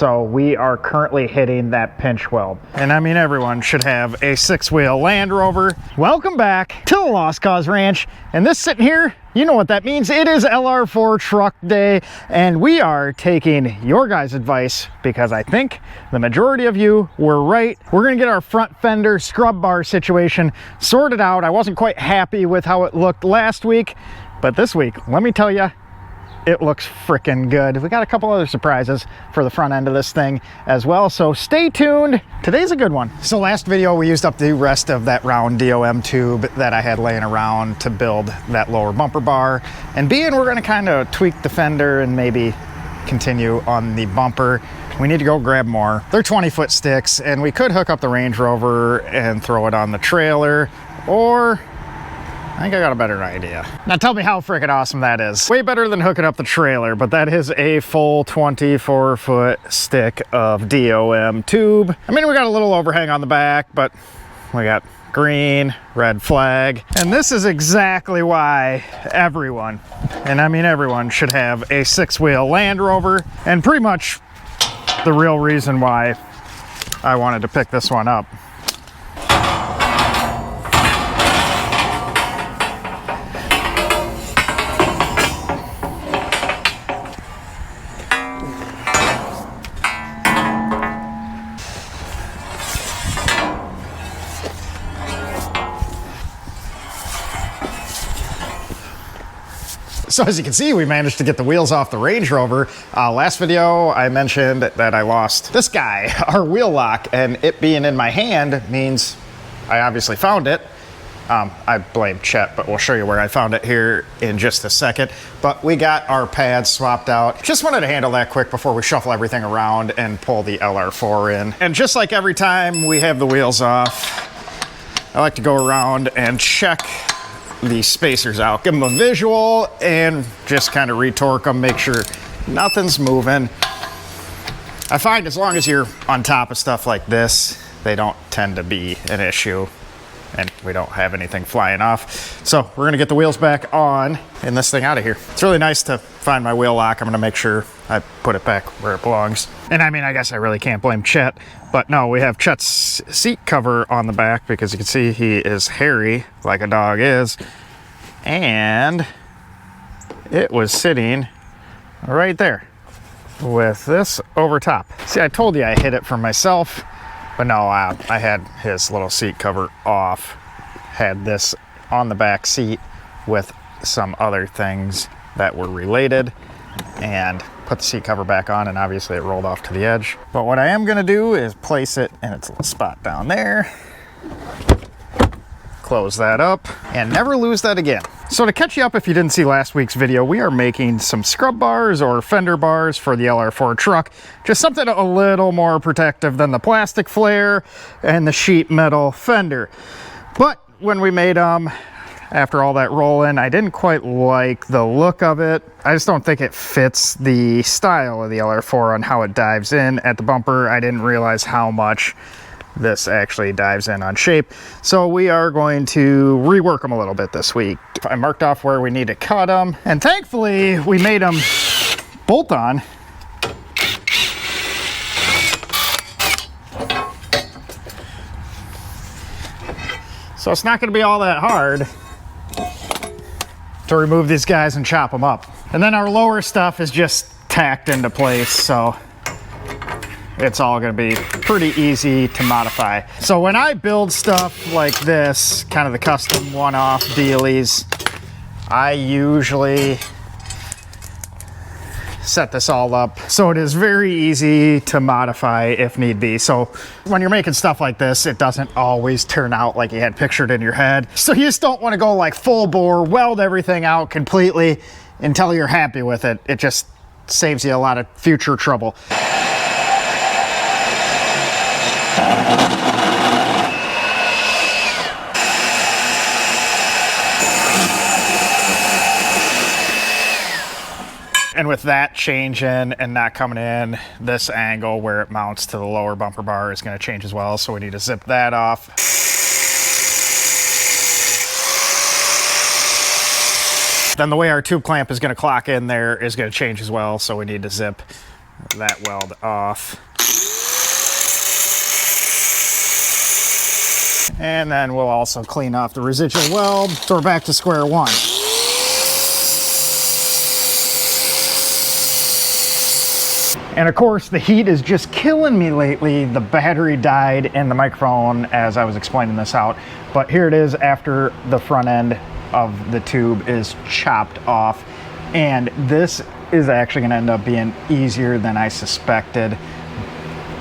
So we are currently hitting that pinch weld. And I mean, everyone should have a 6-wheel Land Rover. Welcome back to the Lost Cause Ranch. And this sitting here, you know what that means. It is LR4 truck day, and we are taking your guys' advice because I think the majority of you were right. We're gonna get our front fender scrub bar situation sorted out. I wasn't quite happy with how it looked last week, but this week, let me tell you, it looks freaking good. We got a couple other surprises for the front end of this thing as well, so stay tuned. Today's a good one. So last video, we used up the rest of that round DOM tube that I had laying around to build that lower bumper bar. And being we're gonna kind of tweak the fender and maybe continue on the bumper, we need to go grab more. They're 20-foot sticks, and we could hook up the Range Rover and throw it on the trailer, or I think I got a better idea. Now tell me how freaking awesome that is. Way better than hooking up the trailer, but that is a full 24-foot stick of DOM tube. I mean, we got a little overhang on the back, but we got green, red flag. And this is exactly why everyone, and I mean everyone, should have a 6-wheel Land Rover, and pretty much the real reason why I wanted to pick this one up. So as you can see, we managed to get the wheels off the Range Rover. Last video, I mentioned that I lost this guy, our wheel lock, and it being in my hand means I obviously found it. I blame Chet, but we'll show you where I found it here in just a second. But we got our pads swapped out. Just wanted to handle that quick before we shuffle everything around and pull the LR4 in. And just like every time we have the wheels off, I like to go around and check these spacers out, give them a visual, and just kind of retorque them, make sure nothing's moving. I find as long as you're on top of stuff like this, they don't tend to be an issue, and we don't have anything flying off. So we're gonna get the wheels back on and this thing out of here. It's really nice to find my wheel lock. I'm gonna make sure I put it back where it belongs. And I mean, I guess I really can't blame Chet, but no, we have Chet's seat cover on the back because you can see he is hairy like a dog is. And it was sitting right there with this over top. See, I told you I hid it from myself, but no, I had his little seat cover off, had this on the back seat with some other things that were related, and put the seat cover back on, and obviously it rolled off to the edge. But what I am gonna do is place it in its little spot down there, close that up, and never lose that again. So to catch you up if you didn't see last week's video, we are making some scrub bars or fender bars for the LR4 truck. Just something a little more protective than the plastic flare and the sheet metal fender. But when we made them, after all that rolling, I didn't quite like the look of it. I just don't think it fits the style of the LR4 on how it dives in at the bumper. I didn't realize how much this actually dives in on shape. So we are going to rework them a little bit this week. I marked off where we need to cut them, and thankfully we made them bolt on. So it's not going to be all that hard to remove these guys and chop them up. And then our lower stuff is just tacked into place, so it's all gonna be pretty easy to modify. So when I build stuff like this, kind of the custom one-off dealies, I usually set this all up so it is very easy to modify if need be. So when you're making stuff like this, it doesn't always turn out like you had pictured in your head. So you just don't want to go like full bore, weld everything out completely until you're happy with it. It just saves you a lot of future trouble. And with that changing and not coming in, this angle where it mounts to the lower bumper bar is going to change as well. So we need to zip that off. Then the way our tube clamp is going to clock in there is going to change as well. So we need to zip that weld off. And then we'll also clean off the residual weld, so we're back to square one. And of course, the heat is just killing me lately. The battery died in the microphone as I was explaining this out. But here it is after the front end of the tube is chopped off. And this is actually gonna end up being easier than I suspected.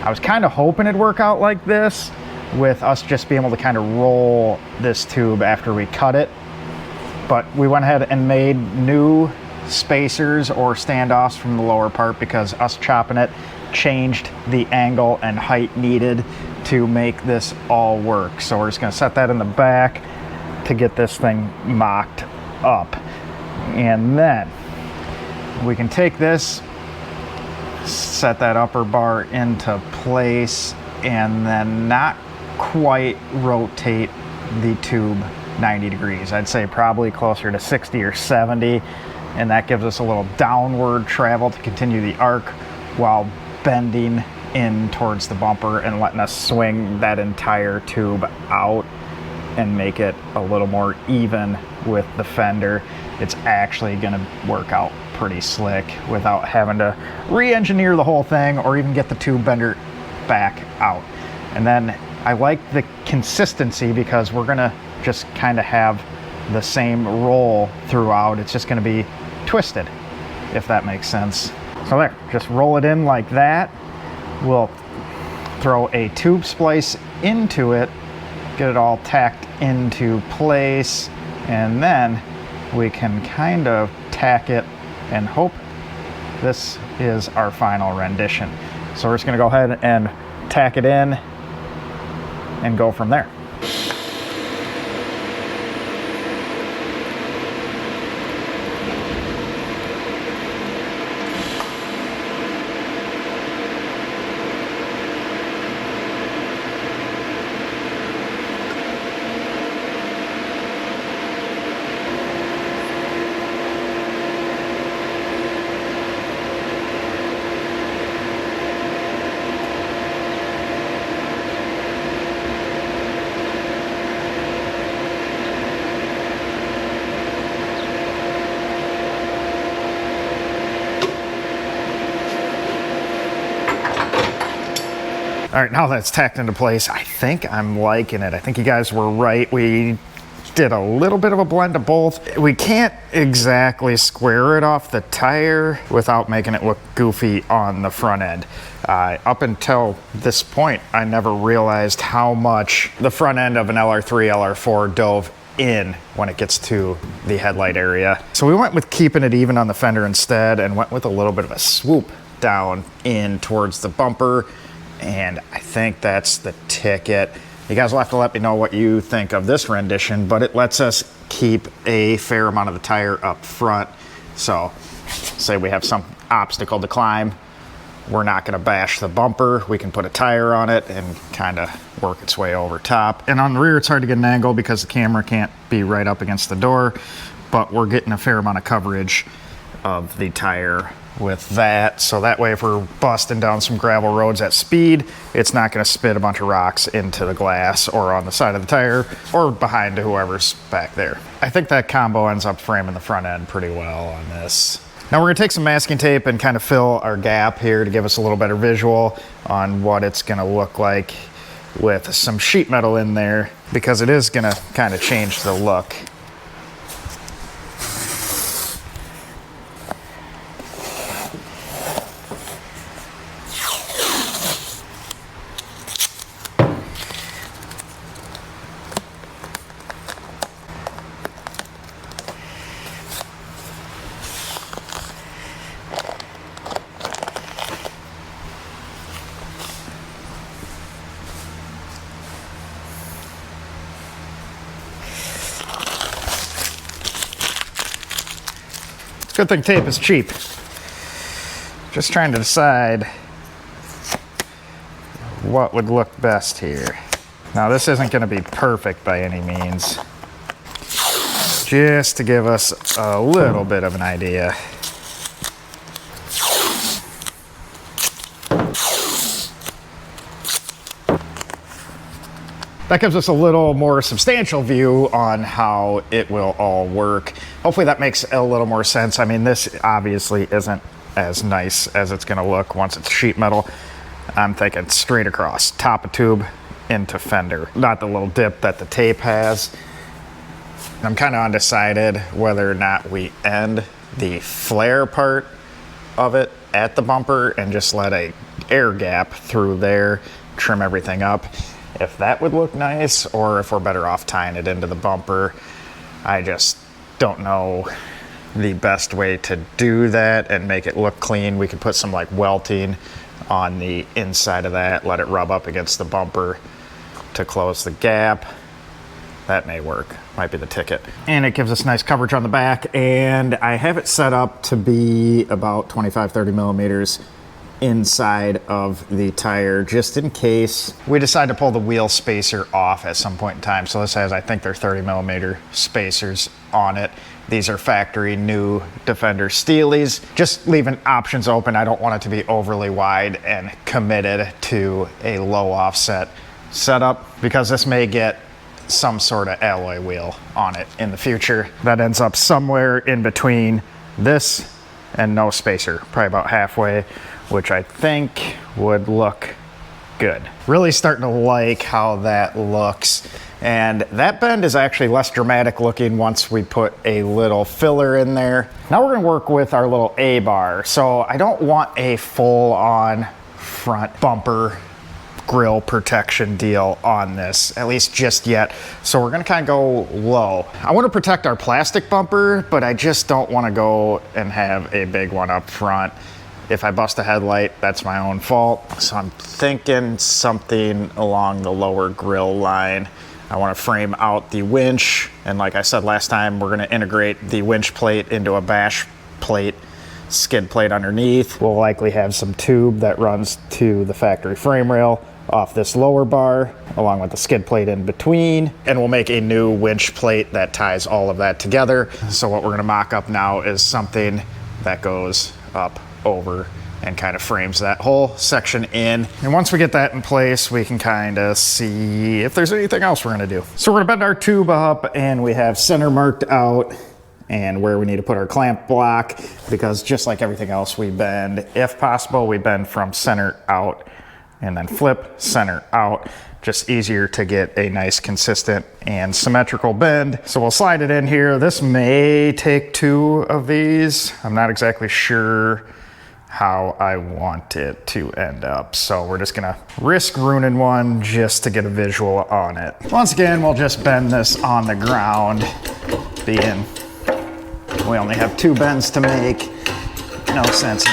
I was kind of hoping it'd work out like this, with us just being able to kind of roll this tube after we cut it. But we went ahead and made new spacers or standoffs from the lower part because us chopping it changed the angle and height needed to make this all work. So we're just gonna set that in the back to get this thing mocked up. And then we can take this, set that upper bar into place, and then not quite rotate the tube 90 degrees. I'd say probably closer to 60 or 70. And that gives us a little downward travel to continue the arc while bending in towards the bumper and letting us swing that entire tube out and make it a little more even with the fender. It's actually gonna work out pretty slick without having to re-engineer the whole thing or even get the tube bender back out. And then I like the consistency because we're gonna just kind of have the same roll throughout. It's just gonna be twisted, if that makes sense. So there, just roll it in like that. We'll throw a tube splice into it, get it all tacked into place, and then we can kind of tack it and hope this is our final rendition. So we're just gonna go ahead and tack it in and go from there. All right, now that it's tacked into place, I think I'm liking it. I think you guys were right. We did a little bit of a blend of both. We can't exactly square it off the tire without making it look goofy on the front end. Up until this point, I never realized how much the front end of an LR3, LR4 dove in when it gets to the headlight area. So we went with keeping it even on the fender instead and went with a little bit of a swoop down in towards the bumper. And I think that's the ticket. You guys will have to let me know what you think of this rendition, but it lets us keep a fair amount of the tire up front. So say we have some obstacle to climb, we're not gonna bash the bumper. We can put a tire on it and kind of work its way over top. And on the rear, it's hard to get an angle because the camera can't be right up against the door, but we're getting a fair amount of coverage of the tire with that, so that way if we're busting down some gravel roads at speed, it's not going to spit a bunch of rocks into the glass or on the side of the tire or behind whoever's back there. I think that combo ends up framing the front end pretty well on this. Now we're going to take some masking tape and kind of fill our gap here to give us a little better visual on what it's going to look like with some sheet metal in there, because it is going to kind of change the look. Good thing tape is cheap. Just trying to decide what would look best here. Now this isn't going to be perfect by any means. Just to give us a little bit of an idea. That gives us a little more substantial view on how it will all work. Hopefully that makes a little more sense. I mean, this obviously isn't as nice as it's gonna look once it's sheet metal. I'm thinking straight across, top of tube into fender, not the little dip that the tape has. I'm kind of undecided whether or not we end the flare part of it at the bumper and just let a air gap through there, trim everything up. If that would look nice, or if we're better off tying it into the bumper. I just don't know the best way to do that and make it look clean. We could put some like welting on the inside of that, let it rub up against the bumper to close the gap. That may work, might be the ticket. And it gives us nice coverage on the back, and I have it set up to be about 25-30 millimeters inside of the tire, just in case we decide to pull the wheel spacer off at some point in time. So this has, I think they're 30 millimeter spacers on it. These are factory new Defender Steelies. Just leaving options open. I don't want it to be overly wide and committed to a low offset setup, because this may get some sort of alloy wheel on it in the future that ends up somewhere in between this and no spacer, probably about halfway, which I think would look good. Really starting to like how that looks. And that bend is actually less dramatic looking once we put a little filler in there. Now we're gonna work with our little A-bar. So I don't want a full-on front bumper grill protection deal on this, at least just yet. So we're gonna kind of go low. I want to protect our plastic bumper, but I just don't want to go and have a big one up front. If I bust a headlight, that's my own fault. So I'm thinking something along the lower grill line. I want to frame out the winch, and like I said last time, we're going to integrate the winch plate into a bash plate, skid plate underneath. We'll likely have some tube that runs to the factory frame rail off this lower bar, along with the skid plate in between, and we'll make a new winch plate that ties all of that together. So what we're going to mock up now is something that goes up over and kind of frames that whole section in. And once we get that in place, we can kind of see if there's anything else we're gonna do. So we're gonna bend our tube up, and we have center marked out and where we need to put our clamp block, because just like everything else we bend, if possible, we bend from center out and then flip center out. Just easier to get a nice consistent and symmetrical bend. So we'll slide it in here. This may take 2 of these. I'm not exactly sure how I want it to end up. So we're just gonna risk ruining one just to get a visual on it. Once again, we'll just bend this on the ground, being we only have 2 bends to make. No sense in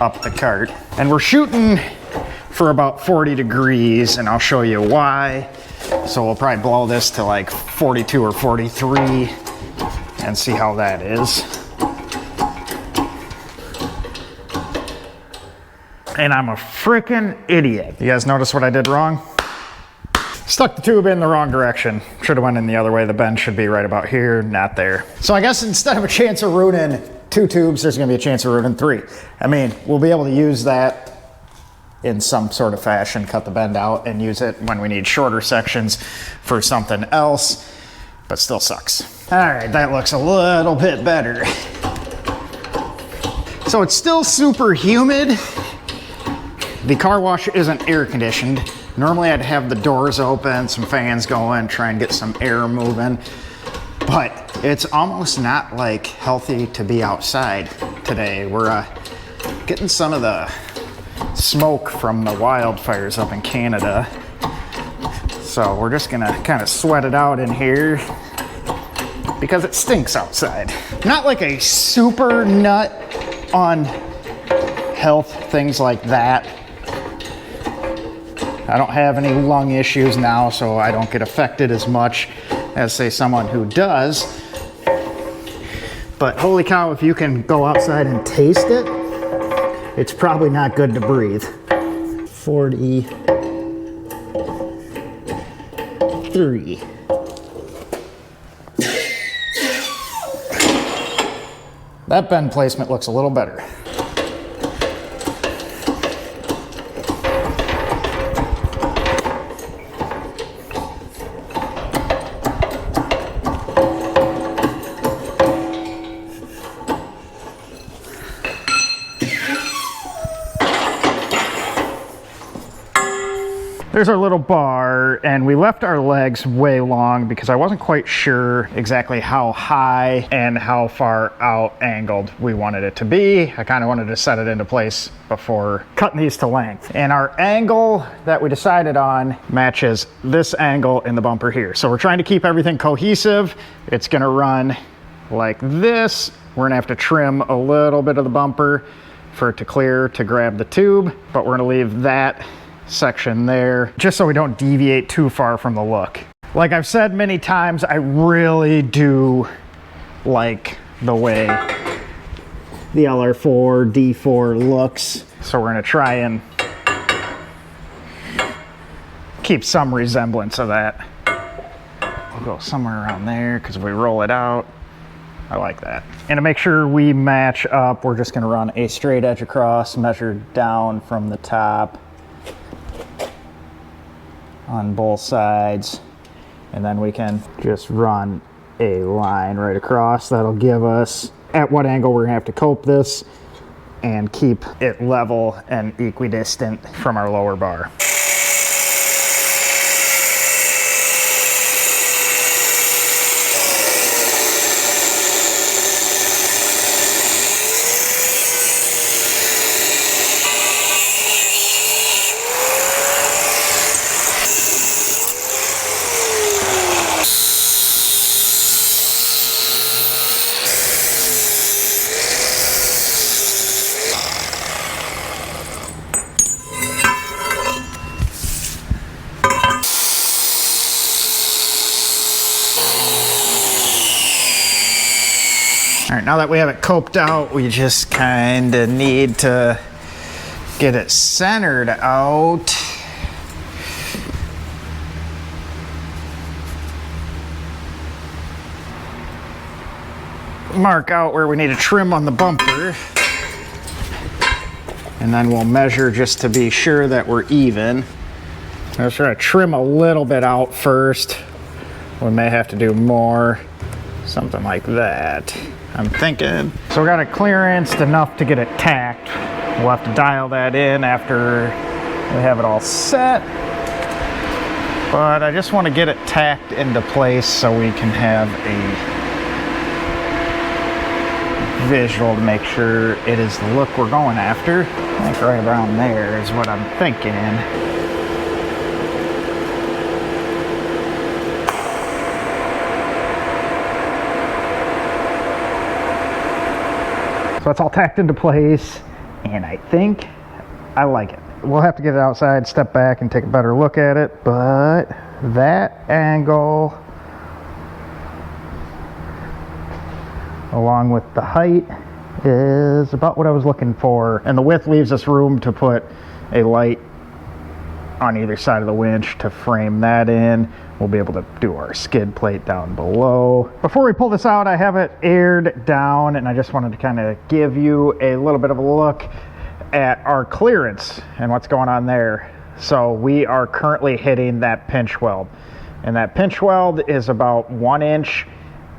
up the cart. And we're shooting for about 40 degrees, and I'll show you why. So we'll probably blow this to like 42 or 43 and see how that is. And I'm a freaking idiot. You guys notice what I did wrong? Stuck the tube in the wrong direction. Should have went in the other way. The bend should be right about here, not there. So I guess instead of a chance of ruining 2 tubes, there's gonna be a chance of ruining 3. I mean, we'll be able to use that in some sort of fashion, cut the bend out and use it when we need shorter sections for something else, but still sucks. All right, that looks a little bit better. So it's still super humid. The car wash isn't air conditioned. Normally I'd have the doors open, some fans going, try and get some air moving, but it's almost not like healthy to be outside today. We're getting some of the smoke from the wildfires up in Canada. So we're just gonna kind of sweat it out in here because it stinks outside. Not like a super nut on health, things like that. I don't have any lung issues now, so I don't get affected as much as, say, someone who does. But holy cow, if you can go outside and taste it, it's probably not good to breathe. 43. That bend placement looks a little better. there's our little bar, and we left our legs way long because I wasn't quite sure exactly how high and how far out angled we wanted it to be. I kind of wanted to set it into place before cutting these to length. And our angle that we decided on matches this angle in the bumper here. So we're trying to keep everything cohesive. It's gonna run like this. We're gonna have to trim a little bit of the bumper for it to clear to grab the tube, but we're gonna leave that section there just so we don't deviate too far from the look. Like I've said many times, I really do like the way the LR4 D4 looks, so we're gonna try and keep some resemblance of that. We'll go somewhere around there because if we roll it out, I like that. And to make sure we match up, we're just gonna run a straight edge across, measure down from the top on both sides, and then we can just run a line right across. That'll give us at what angle we're gonna have to cope this and keep it level and equidistant from our lower bar. All right, now that we have it coped out, we just kind of need to get it centered out. Mark out where we need to trim on the bumper. And then we'll measure just to be sure that we're even. I'm just gonna trim a little bit out first. We may have to do more, something like that, I'm thinking. So we got a clearance enough to get it tacked. We'll have to dial that in after we have it all set. But I just want to get it tacked into place so we can have a visual to make sure it is the look we're going after. I think right around there is what I'm thinking. So it's all tacked into place, and I think I like it. We'll have to get it outside, step back, and take a better look at it, but that angle, along with the height, is about what I was looking for. And the width leaves us room to put a light on either side of the winch to frame that in. We'll be able to do our skid plate down below. Before we pull this out, I have it aired down, and I just wanted to kind of give you a little bit of a look at our clearance and what's going on there. So we are currently hitting that pinch weld, and that pinch weld is about 1 inch,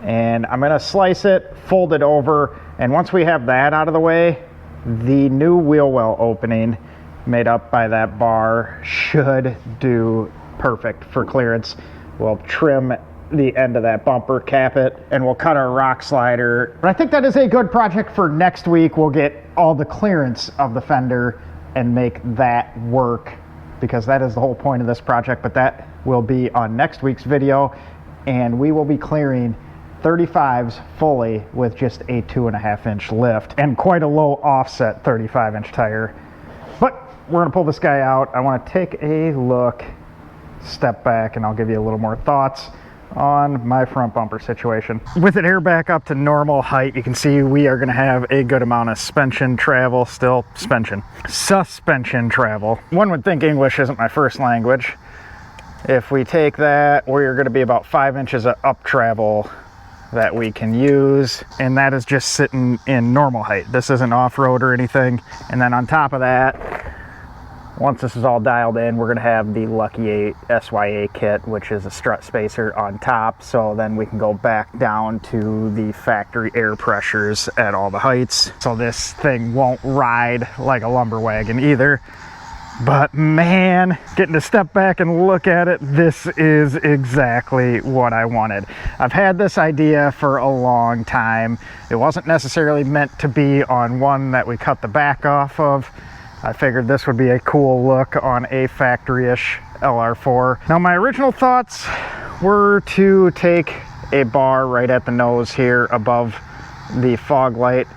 and I'm gonna slice it, fold it over, and once we have that out of the way, the new wheel well opening made up by that bar should do perfect for clearance. We'll trim the end of that bumper, cap it, and we'll cut our rock slider. But I think that is a good project for next week. We'll get all the clearance of the fender and make that work, because that is the whole point of this project. But that will be on next week's video, and we will be clearing 35s fully with just a 2.5 inch lift and quite a low offset 35-inch tire. But we're gonna pull this guy out. I wanna take a look, step back, and I'll give you a little more thoughts on my front bumper situation. With it air back up to normal height, you can see we are gonna have a good amount of suspension travel, suspension travel. One would think English isn't my first language. If we take that, we're gonna be about 5 inches of up travel that we can use, and that is just sitting in normal height. This isn't off-road or anything. And then on top of that, once this is all dialed in, we're gonna have the Lucky 8 SYA kit, which is a strut spacer on top. So then we can go back down to the factory air pressures at all the heights. So this thing won't ride like a lumber wagon either. But man, getting to step back and look at it, this is exactly what I wanted. I've had this idea for a long time. It wasn't necessarily meant to be on one that we cut the back off of. I figured this would be a cool look on a factory-ish LR4. Now, my original thoughts were to take a bar right at the nose here above the fog light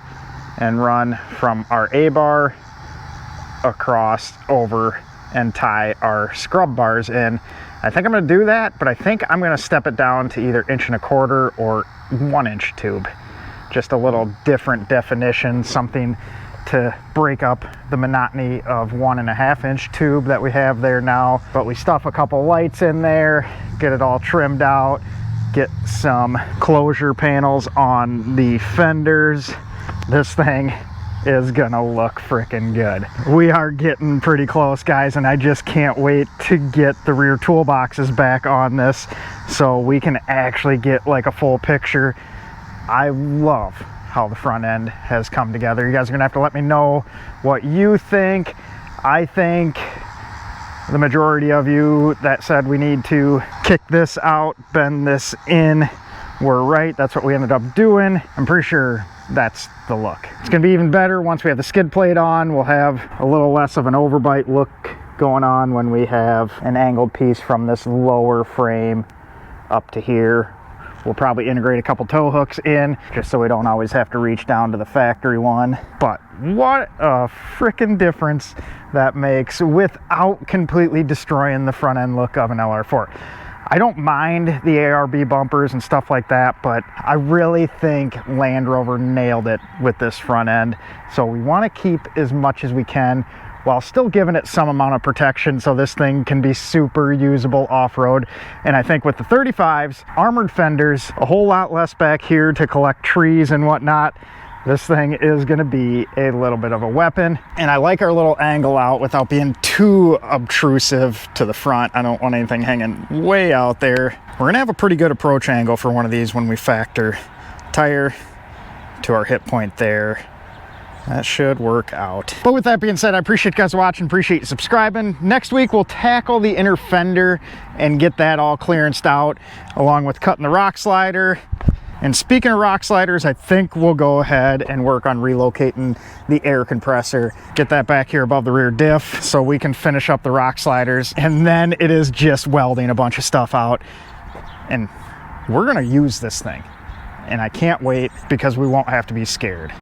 and run from our A bar across over and tie our scrub bars in. I think I'm going to do that, but I think I'm going to step it down to either 1.25" or 1" tube. Just a little different definition, something to break up the monotony of 1.5" tube that we have there now. But we stuff a couple lights in there, get it all trimmed out, get some closure panels on the fenders. This thing is gonna look freaking good. We are getting pretty close, guys, and I just can't wait to get the rear toolboxes back on this so we can actually get like a full picture. I love how the front end has come together. You guys are gonna have to let me know what you think. I think the majority of you that said we need to kick this out, bend this in, were right. That's what we ended up doing. I'm pretty sure that's the look. It's gonna be even better once we have the skid plate on. We'll have a little less of an overbite look going on when we have an angled piece from this lower frame up to here. We'll probably integrate a couple tow hooks in just so we don't always have to reach down to the factory one. But what a freaking difference that makes without completely destroying the front end look of an LR4. I don't mind the ARB bumpers and stuff like that, but I really think Land Rover nailed it with this front end. So we want to keep as much as we can while still giving it some amount of protection so this thing can be super usable off-road. And I think with the 35s, armored fenders, a whole lot less back here to collect trees and whatnot, this thing is going to be a little bit of a weapon. And I like our little angle out without being too obtrusive to the front. I don't want anything hanging way out there. We're going to have a pretty good approach angle for one of these when we factor tire to our hit point there. That should work out. But with that being said, I appreciate you guys watching, appreciate you subscribing. Next week, we'll tackle the inner fender and get that all clearanced out, along with cutting the rock slider. And speaking of rock sliders, I think we'll go ahead and work on relocating the air compressor, get that back here above the rear diff so we can finish up the rock sliders. And then it is just welding a bunch of stuff out. And we're gonna use this thing. And I can't wait because we won't have to be scared.